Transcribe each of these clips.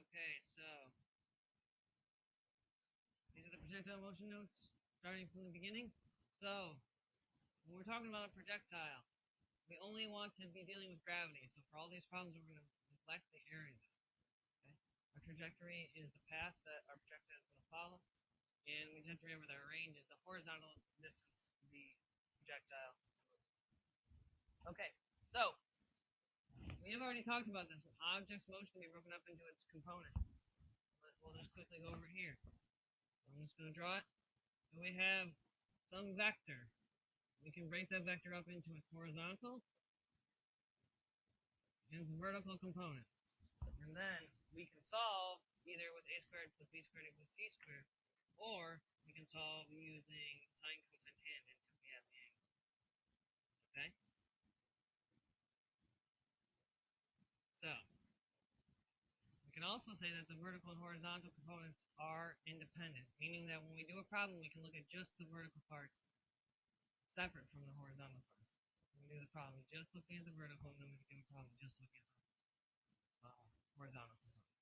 Okay, so these are the projectile motion notes starting from the beginning. So when we're talking about a projectile, we only want to be dealing with gravity. So for all these problems, we're going to neglect the areas. Okay? Our trajectory is the path that our projectile is going to follow, and we tend to remember that our range is the horizontal distance the projectile moves. Okay, so we have already talked about this. An object's motion can be broken up into its components. We'll just quickly go over here. I'm just going to draw it. And we have some vector. We can break that vector up into its horizontal and its vertical components. And then we can solve either with a squared plus b squared equals c squared, or we can solve using sine, cosine, tangent if we have the angle. Okay? So we can also say that the vertical and horizontal components are independent, meaning that when we do a problem, we can look at just the vertical parts separate from the horizontal parts. We do the problem just looking at the vertical, and then we can do a problem just looking at the horizontal component.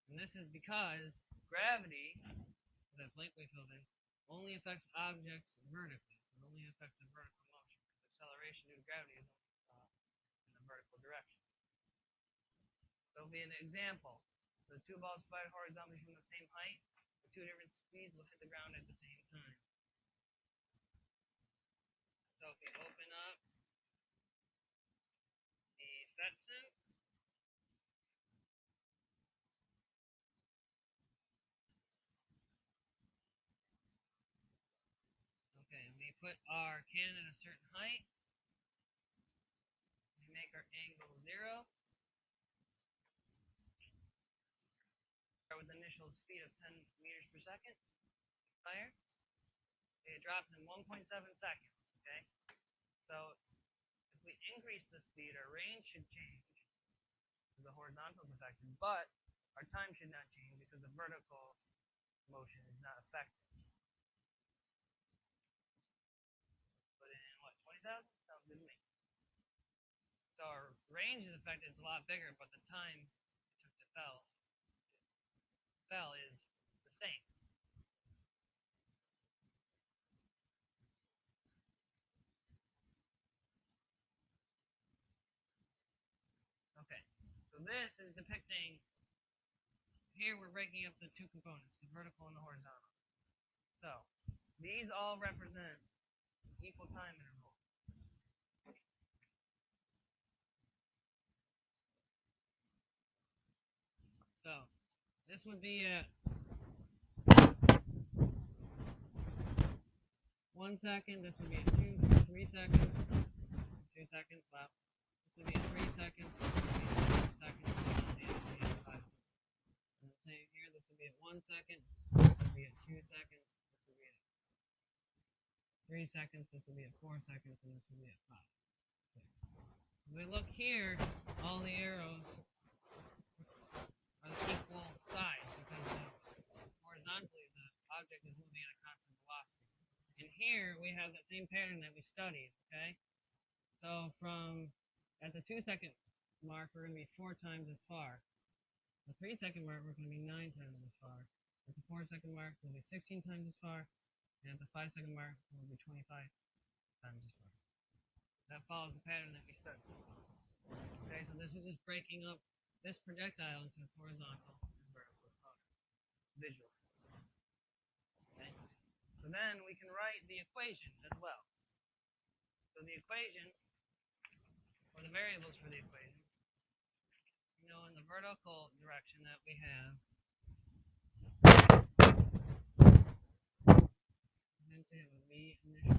And this is because gravity, that blank we filled in, only affects objects vertically. So it only affects the vertical motion, because acceleration due to gravity is only in the vertical direction. So it'll be an example. So two balls fired horizontally from the same height, with two different speeds will hit the ground at the same time. So if we open up the Fetsim, okay, and we put our cannon at a certain height, we make our angle 0, with initial speed of 10 meters per second, fire. It drops in 1.7 seconds, okay? So if we increase the speed, our range should change because the horizontal is affected, but our time should not change because the vertical motion is not affected. Put in, what, 20,000? Sounds good to me. So our range is affected, it's a lot bigger, but the time it took to fell is the same. Okay, so this is depicting, here we're breaking up the two components, the vertical and the horizontal. So these all represent equal time interval. So this would be at 1 second, this would be at 3 seconds, 2 seconds, wow. This would be at 3 seconds, this would be at 4 seconds, and this would be at 5 seconds. And the same here, this would be at 1 second, this would be at 2 seconds, this would be at 3 seconds, this would be at 4 seconds, and this would be at 5 seconds. As we look here, all the arrows are equal size because horizontally the object is moving at a constant velocity. And here we have the same pattern that we studied, okay? So from at the 2 second mark, we're going to be 4 times as far. The 3 second mark, we're going to be 9 times as far. At the 4 second mark, we'll be 16 times as far. And at the 5 second mark, we'll be 25 times as far. That follows the pattern that we studied. Okay, so this is just breaking up this projectile into horizontal and vertical components visually. Okay, so then we can write the equation as well. So the equation, or the variables for the equation, you know, in the vertical direction that we have, it would be initial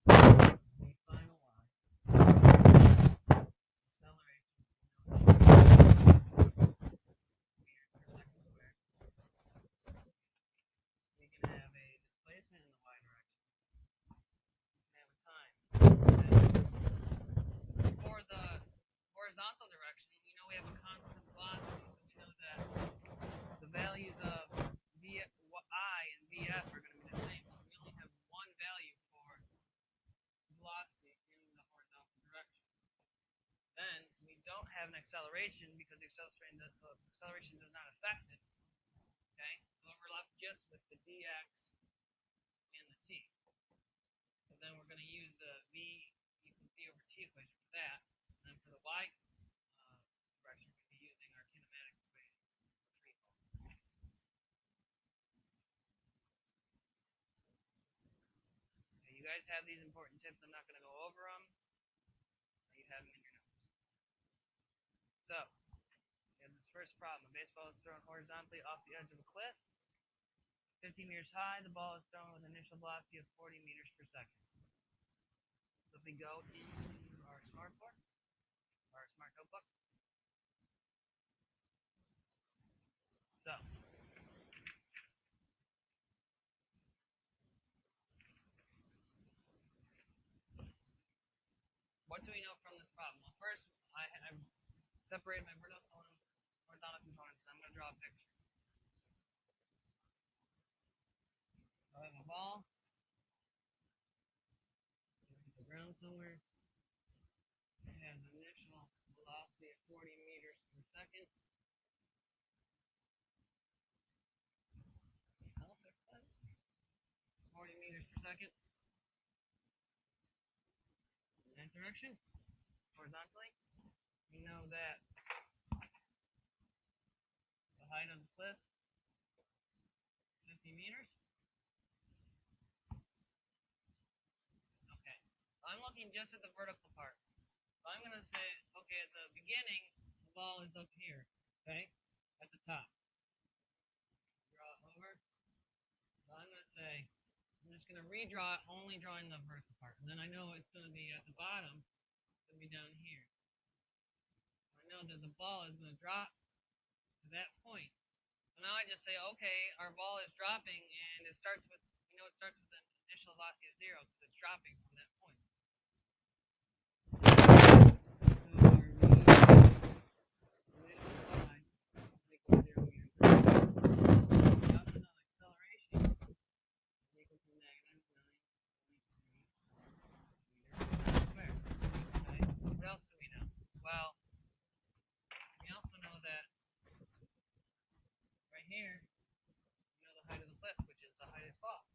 y, the final y, acceleration, meters per second squared. We can have a displacement in the y direction. We can have a time. For the horizontal direction, you know we have a constant velocity, so we know that the values of I and Vf are going to be the same. So we only have one value for velocity in the horizontal direction. Then we don't have an acceleration because the acceleration does not affect it. Okay, so we're left just with the dx and the t. So then we're going to use the v equals d over t equation for that. And then for the y direction, we're going to be using our kinematic equations for free fall. Okay, you guys have these important tips. I'm not going to go over them. You have them in your notes. So, we have this first problem. A baseball is thrown horizontally off the edge of a cliff. 50 meters high, the ball is thrown with an initial velocity of 40 meters per second. So if we go into our smartboard, our smart notebook. So, what do we know from this problem? Well, first, I've separated my vertical and horizontal components, and I'm going to draw a picture. I have a ball. Hit the ground somewhere. It has an initial velocity of 40 meters per second. I'll fix that. 40 meters per second. In that direction, horizontally. We know that the height of the cliff, 50 meters. Okay, I'm looking just at the vertical part. So I'm going to say, okay, at the beginning, the ball is up here, okay, at the top. Draw it over. So I'm going to say, I'm just going to redraw it, only drawing the vertical part. And then I know it's going to be at the bottom, it's going to be down here. I know that the ball is going to drop to that point. So now I just say, okay, our ball is dropping, and it starts with, it starts with an initial velocity of 0 because it's dropping from that point. Here, the height of the cliff, which is the height of the fall.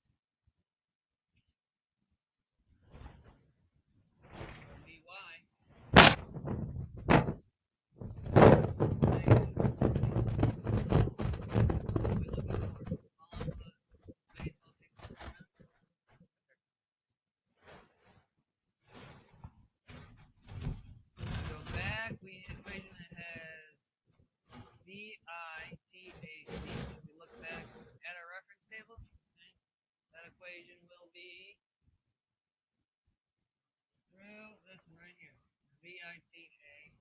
Go back, we need an equation that has VITAC. If we look back at our reference table, okay, that equation will be through this one right here, VITA.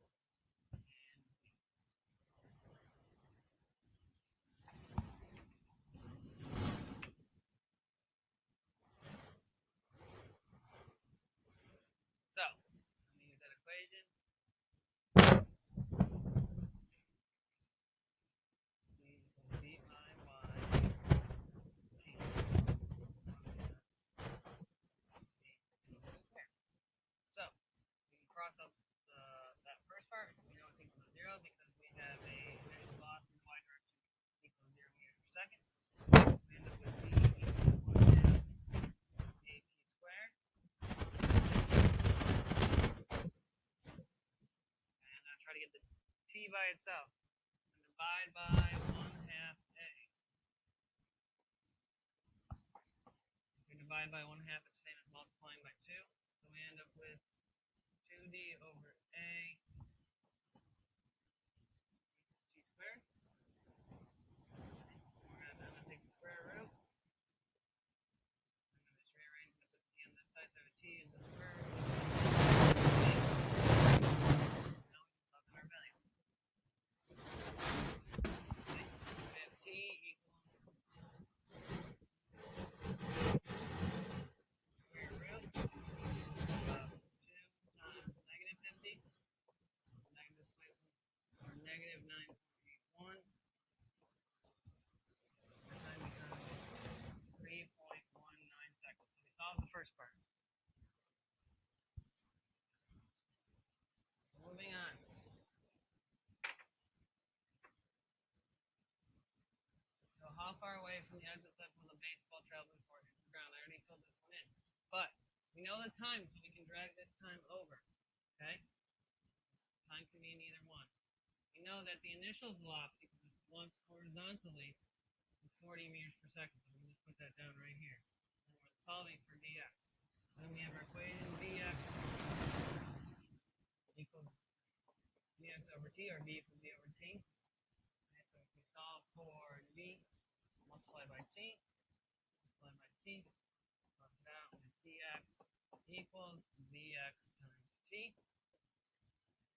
So, I'm going to use that equation. So, we can cross out that first part. We know it's equal to 0 because we have a initial velocity in the y direction equal to 0 meters per second. We end up with v equals 1 half at squared. And I'll try to get the t by itself. And divide by 1 half a. If we divide by 1 half, it's the same as multiplying by 2. So we end up with 2d over a t squared. We're going to take the square root. I'm going to just rearrange it with t on this side. So I have a t is the square root. Now we can plug in our value. Okay. We have t equals square root of 2 times negative 50 how far away from the exit lip will the baseball travel before it hits the ground? I already filled this one in. But we know the time, so we can drag this time over. Okay? Time can be in either one. We know that the initial velocity, because it's once horizontally, is 40 meters per second. So we can just put that down right here. And we're solving for dx. Then we have our equation dx equals dx over t, or d equals d over t. Okay, so if we solve for d, multiply by t, plus it out with dx equals dx times t.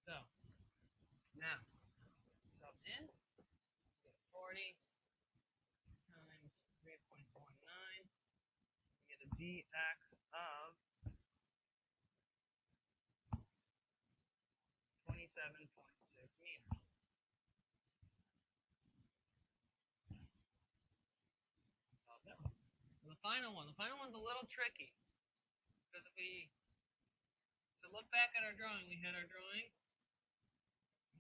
So now sub in, we get 40 times 3.19. We get a dx of 27.6 meters. Solve that one. So the final one's a little tricky, because if we look back at our drawing, we had our drawing,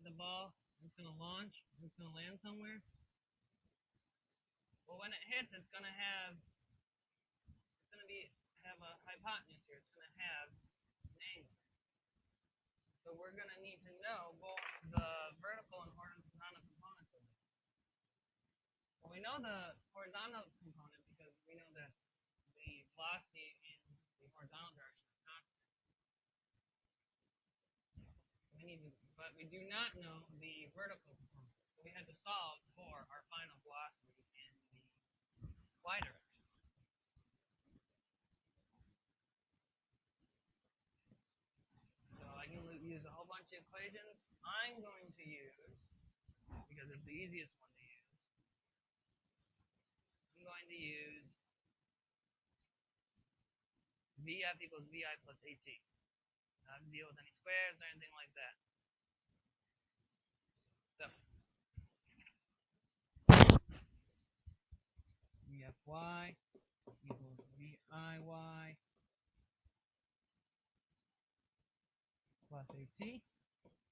the ball is going to launch, it's going to land somewhere. Well, when it hits, it's going to have a hypotenuse here. It's going to have an angle. So we're going to need to know both the vertical and horizontal components of this. Well, we know the horizontal component because we know that the velocity in the horizontal direction is constant. But we do not know the vertical component. So we had to solve for our final velocity in the y direction. So I can use a whole bunch of equations. I'm going to use, because it's the easiest one to use, I'm going to use VF equals VI plus AT. Not to deal with any squares or anything like that. So VFY equals VIY plus AT.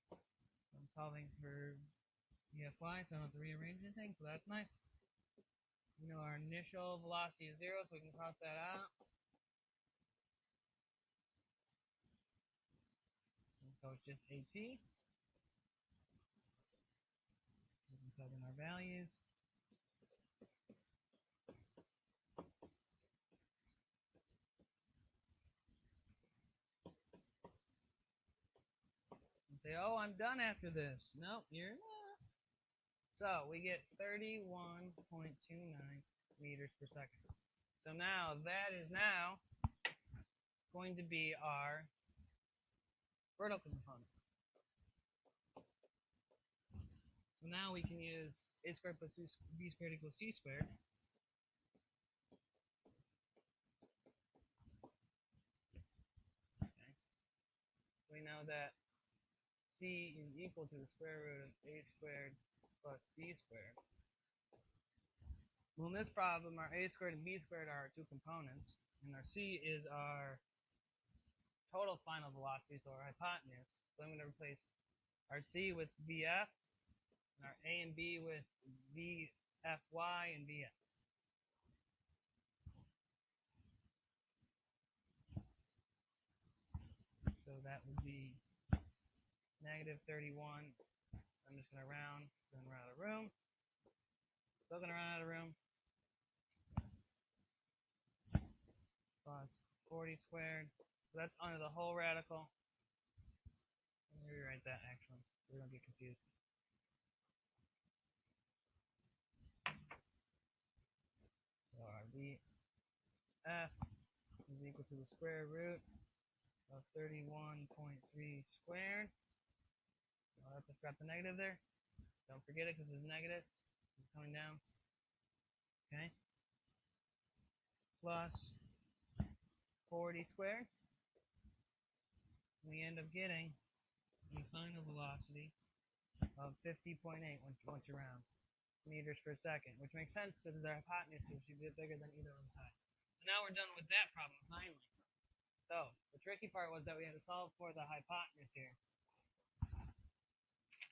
So I'm solving for VFY, so I don't have to rearrange anything, so that's nice. We know our initial velocity is 0, so we can cross that out. And so it's just AT. We can plug in our values. And say, oh, I'm done after this. No, you're not. So we get 31.29 meters per second. So now that is now going to be our vertical component. So now we can use a squared plus b squared equals c squared. Okay. We know that c is equal to the square root of a squared plus b squared. Well, in this problem, our a squared and b squared are our two components, and our c is our total final velocity, so our hypotenuse. So I'm going to replace our c with vf, and our a and b with vfy and vx. So that would be negative 31. I'm just going to round, then run out of room. Still going to run out of room. Plus 40 squared. So that's under the whole radical. Let me rewrite that actually. We're going to get confused. So our VF is equal to the square root of 31.3 squared. I'll have to scrap the negative there. Don't forget it because it's negative. It's coming down. Okay. Plus 40 squared. We end up getting the final velocity of 50.8 once you round meters per second, which makes sense because the hypotenuse should be bigger than either of the sides. So now we're done with that problem finally. So the tricky part was that we had to solve for the hypotenuse here.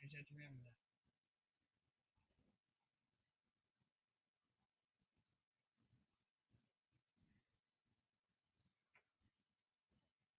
I just have to remember that.